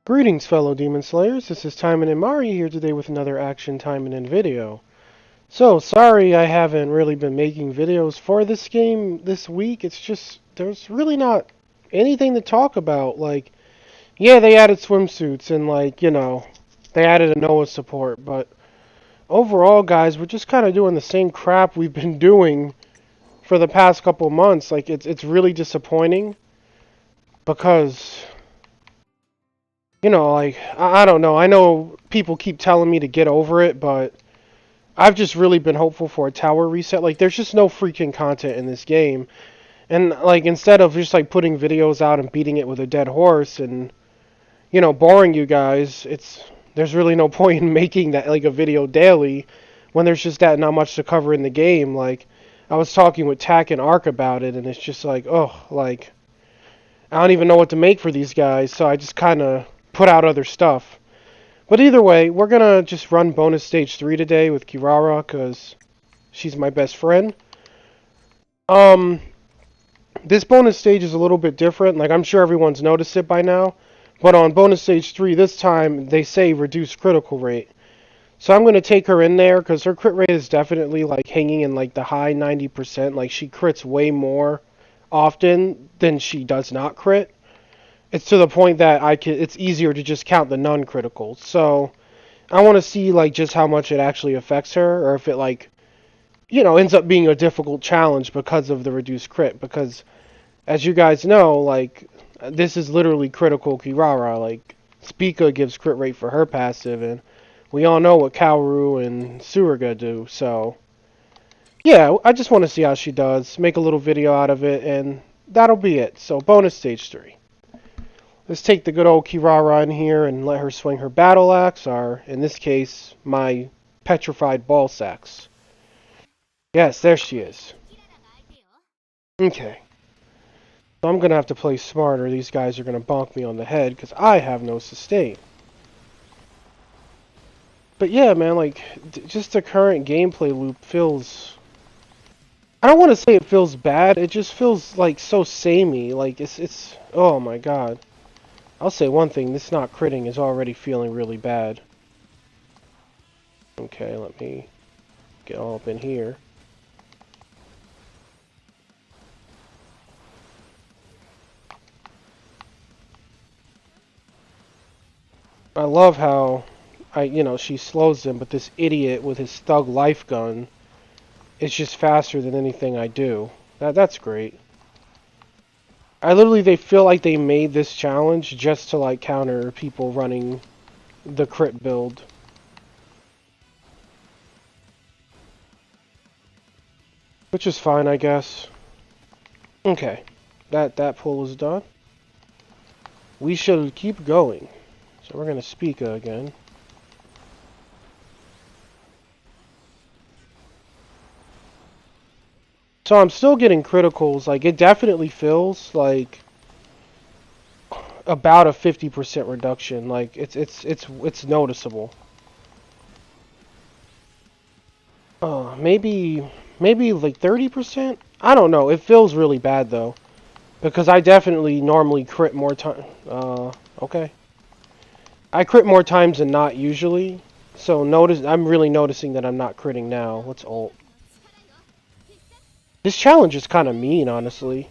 Greetings, fellow Demon Slayers. This is Taimanin Mari here today with another Action Taimanin video. So, sorry I haven't really been making videos for this game this week. It's just, there's really not anything to talk about. Like, yeah, they added swimsuits and, they added a Noah support, but overall, guys, we're just kind of doing the same crap we've been doing for the past couple months. Like, it's really disappointing because I don't know. I know people keep telling me to get over it, but I've just really been hopeful for a tower reset. Like, there's just no freaking content in this game. And, like, instead of just, like, putting videos out and beating it with a dead horse and, boring you guys, there's really no point in making that, like, a video daily when there's just that not much to cover in the game. Like, I was talking with Tack and Ark about it, and it's just like, I don't even know what to make for these guys, so I just kind of put out other stuff. But either way, we're gonna just run bonus stage 3 today with Kirara, because she's my best friend. Um, this bonus stage is a little bit different, like I'm sure everyone's noticed it by now. But on bonus stage 3 this time, they say reduced critical rate. So I'm gonna take her in there, because her crit rate is definitely like hanging in like the high 90%, like she crits way more often than she does not crit. It's to the point that it's easier to just count the non-criticals. So I want to see like just how much it actually affects her, or if it ends up being a difficult challenge because of the reduced crit. Because as you guys know, like this is literally critical Kirara. Like Spica gives crit rate for her passive, and we all know what Kaoru and Tsuruga do. So yeah, I just want to see how she does. Make a little video out of it, and that'll be it. So bonus stage 3. Let's take the good old Kirara in here and let her swing her battle axe, or in this case, my petrified ball sacks. Yes, there she is. Okay. So I'm gonna have to play smarter. These guys are gonna bonk me on the head because I have no sustain. But yeah, man, like, just the current gameplay loop feels... I don't want to say it feels bad, it just feels, like, so samey. Like, it's... Oh my god. I'll say one thing, this not critting is already feeling really bad. Okay, let me get all up in here. I love how she slows him, but this idiot with his thug life gun is just faster than anything I do. That's great. They feel like they made this challenge just to like counter people running the crit build. Which is fine, I guess. Okay. That pull is done. We shall keep going. So we're gonna Spica again. So I'm still getting criticals. Like, it definitely feels like about a 50% reduction. Like, it's noticeable. Maybe like 30%? I don't know. It feels really bad though, because I definitely normally crit more time. Okay. I crit more times than not usually. So I'm really noticing that I'm not critting now. Let's ult. This challenge is kind of mean, honestly.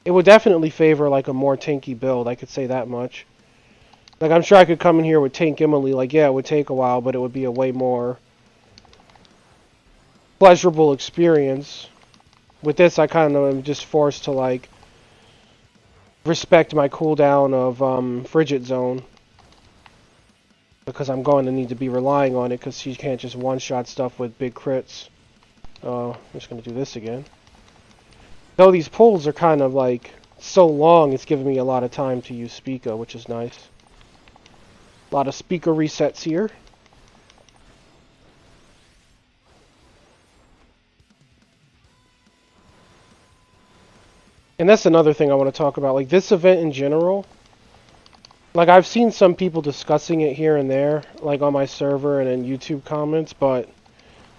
It would definitely favor like a more tanky build, I could say that much. Like, I'm sure I could come in here with Tank Emily, like, yeah, it would take a while, but it would be a way more pleasurable experience. With this, I kind of am just forced to, like, respect my cooldown of Frigid Zone. Because I'm going to need to be relying on it, because she can't just one-shot stuff with big crits. I'm just going to do this again. Though these pulls are kind of, like, so long, it's giving me a lot of time to use Spica, which is nice. A lot of Spica resets here. And that's another thing I want to talk about. Like, this event in general, like, I've seen some people discussing it here and there, like, on my server and in YouTube comments, but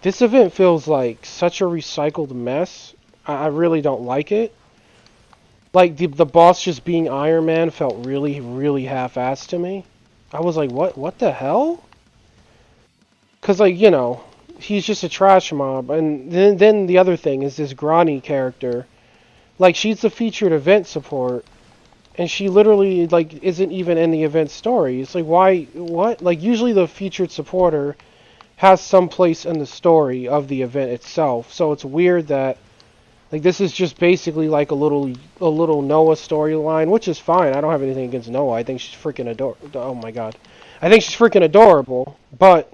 this event feels like such a recycled mess. I really don't like it. Like the boss just being Iron Man felt really, really half-assed to me. I was like, what the hell? Cause like, he's just a trash mob. And then the other thing is this Grani character. Like, she's the featured event support, and she literally like isn't even in the event story. It's like, why? What? Like, usually the featured supporter has some place in the story of the event itself. So it's weird that like this is just basically like a little Noah storyline, which is fine. I don't have anything against Noah. I think she's freaking adorable. Oh my god, I think she's freaking adorable. But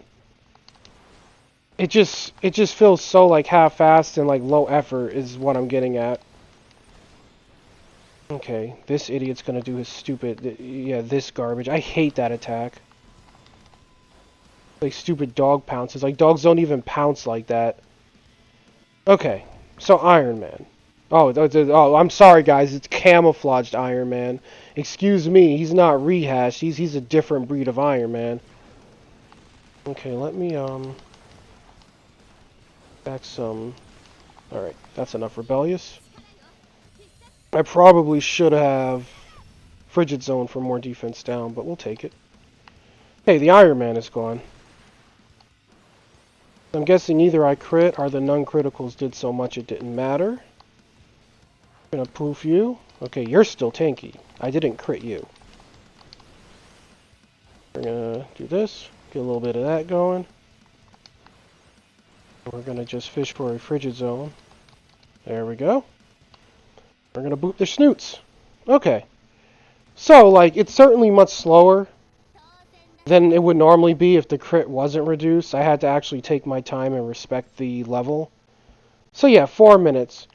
it just feels so like half-assed and like low effort is what I'm getting at. Okay, this idiot's gonna do his stupid, yeah, this garbage. I hate that attack. Like stupid dog pounces. Like dogs don't even pounce like that. Okay, so Iron Man. Oh, I'm sorry guys, it's camouflaged Iron Man. Excuse me, he's not rehashed. He's a different breed of Iron Man. Okay, let me back some. All right, that's enough rebellious. I probably should have Frigid Zone for more defense down, but we'll take it. Hey, the Iron Man is gone. I'm guessing either I crit or the non-criticals did so much it didn't matter. I'm gonna poof you. Okay, you're still tanky. I didn't crit you. We're gonna do this. Get a little bit of that going. We're gonna just fish for a Frigid Zone. There we go. We're gonna boot their snoots. Okay. So, like, it's certainly much slower than it would normally be if the crit wasn't reduced. I had to actually take my time and respect the level. So yeah, 4 minutes.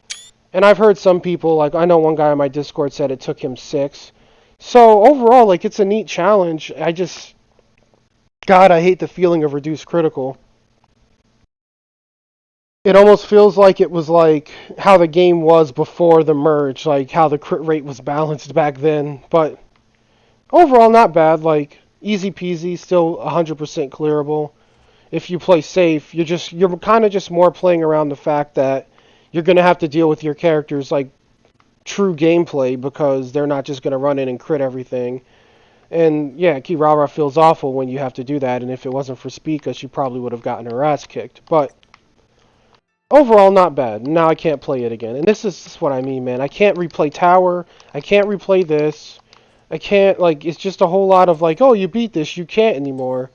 And I've heard some people, like, I know one guy on my Discord said it took him 6. So overall, like, it's a neat challenge. God, I hate the feeling of reduced critical. It almost feels like it was like how the game was before the merge, like how the crit rate was balanced back then. But overall, not bad. Like, easy peasy, still 100% clearable. If you play safe, you're kind of just more playing around the fact that you're gonna have to deal with your characters like true gameplay because they're not just gonna run in and crit everything. And yeah, Kirara feels awful when you have to do that. And if it wasn't for Spica, she probably would have gotten her ass kicked. But overall, not bad. Now I can't play it again. And this is what I mean, man. I can't replay Tower. I can't replay this. I can't, like, it's just a whole lot of, like, oh, you beat this. You can't anymore.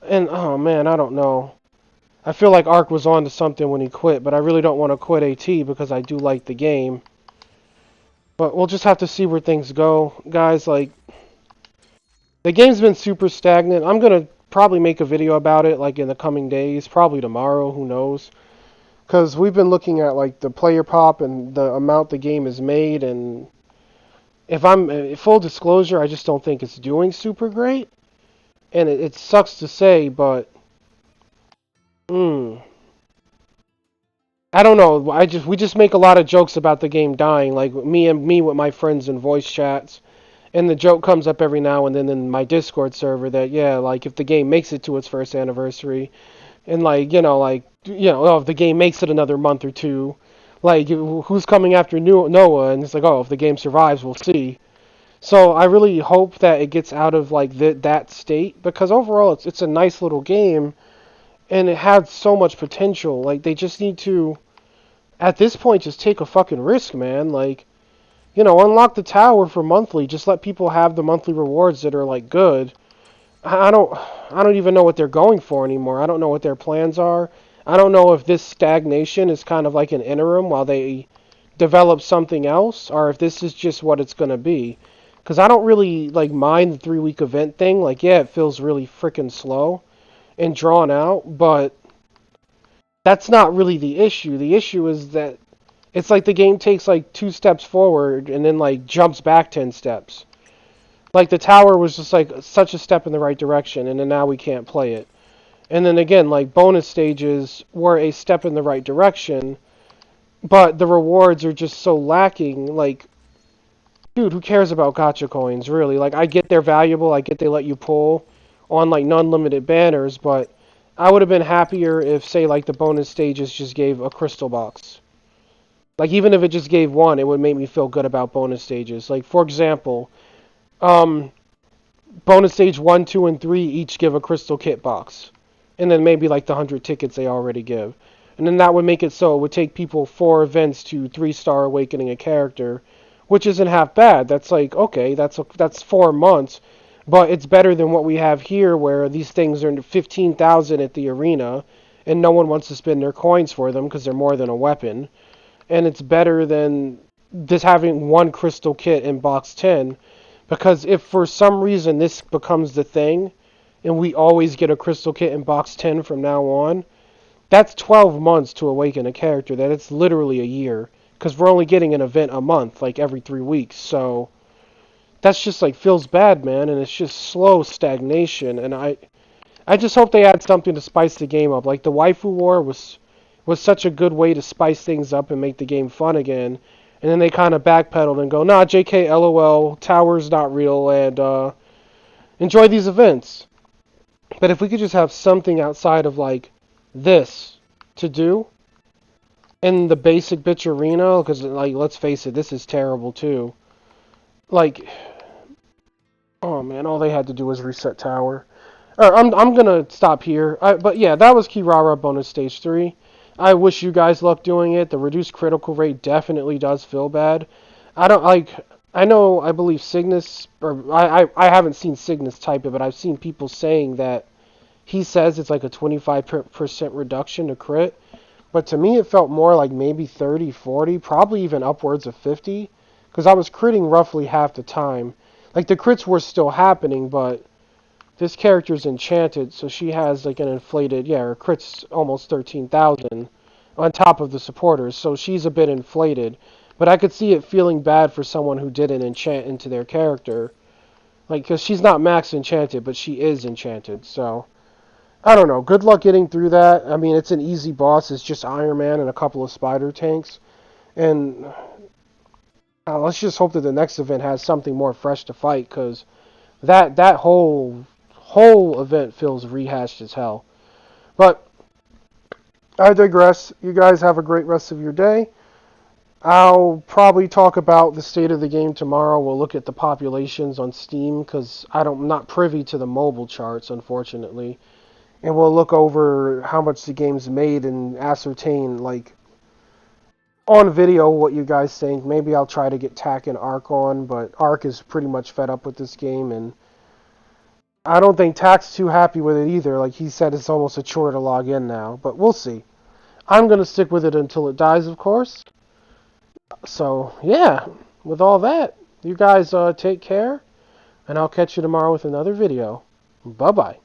And, oh, man, I don't know. I feel like Ark was on to something when he quit, but I really don't want to quit AT because I do like the game. But we'll just have to see where things go. Guys, like, the game's been super stagnant. I'm going to probably make a video about it, like, in the coming days. Probably tomorrow. Who knows? Because we've been looking at, like, the player pop and the amount the game has made, and if I'm full disclosure, I just don't think it's doing super great. And it sucks to say, but I don't know. We just make a lot of jokes about the game dying, like me with my friends in voice chats. And the joke comes up every now and then in my Discord server that, yeah, like, if the game makes it to its first anniversary, and, like, oh, if the game makes it another month or two, like, who's coming after Noah? And it's like, oh, if the game survives, we'll see. So I really hope that it gets out of, like, that state, because overall it's a nice little game, and it had so much potential. Like, they just need to, at this point, just take a fucking risk, man. Like, unlock the tower for monthly. Just let people have the monthly rewards that are, like, good. I don't even know what they're going for anymore. I don't know what their plans are. I don't know if this stagnation is kind of like an interim while they develop something else, or if this is just what it's going to be. Because I don't really, like, mind the 3-week event thing. Like, yeah, it feels really freaking slow and drawn out, but that's not really the issue. The issue is that it's like the game takes, like, 2 steps forward and then, like, jumps back 10 steps. Like, the tower was just, like, such a step in the right direction, and then now we can't play it. And then again, like, bonus stages were a step in the right direction, but the rewards are just so lacking. Like, dude, who cares about gacha coins, really? Like, I get they're valuable, I get they let you pull on, like, non-limited banners, but I would have been happier if, say, like, the bonus stages just gave a crystal box. Like even if it just gave one, it would make me feel good about bonus stages. Like for example, um, bonus stage 1, 2, and 3 each give a crystal kit box, and then maybe like the 100 tickets they already give, and then that would make it so it would take people 4 events to 3-star awakening a character, which isn't half bad. That's like okay, that's 4 months, but it's better than what we have here, where these things are 15,000 at the arena, and no one wants to spend their coins for them because they're more than a weapon, and it's better than just having one crystal kit in box 10. Because if for some reason this becomes the thing, and we always get a crystal kit in box 10 from now on, that's 12 months to awaken a character. That it's literally a year. Because we're only getting an event a month, like every 3 weeks. So that's just like feels bad, man. And it's just slow stagnation. And I just hope they add something to spice the game up. Like the waifu war was such a good way to spice things up and make the game fun again. And then they kind of backpedaled and go, nah, JK, LOL, Tower's not real, and enjoy these events. But if we could just have something outside of like this to do in the basic bitch arena, because like let's face it, this is terrible too. Like, oh man, all they had to do was reset Tower. I'm gonna stop here. But yeah, that was Kirara bonus stage 3. I wish you guys luck doing it. The reduced critical rate definitely does feel bad. I don't like. I know. I believe Cygnus, or I haven't seen Cygnus type it, but I've seen people saying that he says it's like a 25% reduction to crit. But to me, it felt more like maybe 30, 40, probably even upwards of 50, because I was critting roughly half the time. Like the crits were still happening, but this character's enchanted, so she has like an inflated, yeah, her crit's almost 13,000 on top of the supporters, so she's a bit inflated. But I could see it feeling bad for someone who didn't enchant into their character. Like, because she's not max enchanted, but she is enchanted, so. I don't know. Good luck getting through that. I mean, it's an easy boss. It's just Iron Man and a couple of spider tanks. And let's just hope that the next event has something more fresh to fight, because that whole event feels rehashed as hell. But I digress. You guys have a great rest of your day. I'll probably talk about the state of the game tomorrow. We'll look at the populations on Steam because I'm not privy to the mobile charts, unfortunately. And we'll look over how much the game's made and ascertain, like, on video what you guys think. Maybe I'll try to get Tack and Ark on, but Ark is pretty much fed up with this game, and I don't think Tack's too happy with it either. Like, he said it's almost a chore to log in now, but we'll see. I'm going to stick with it until it dies, of course. So, yeah, with all that, you guys take care, and I'll catch you tomorrow with another video. Bye-bye.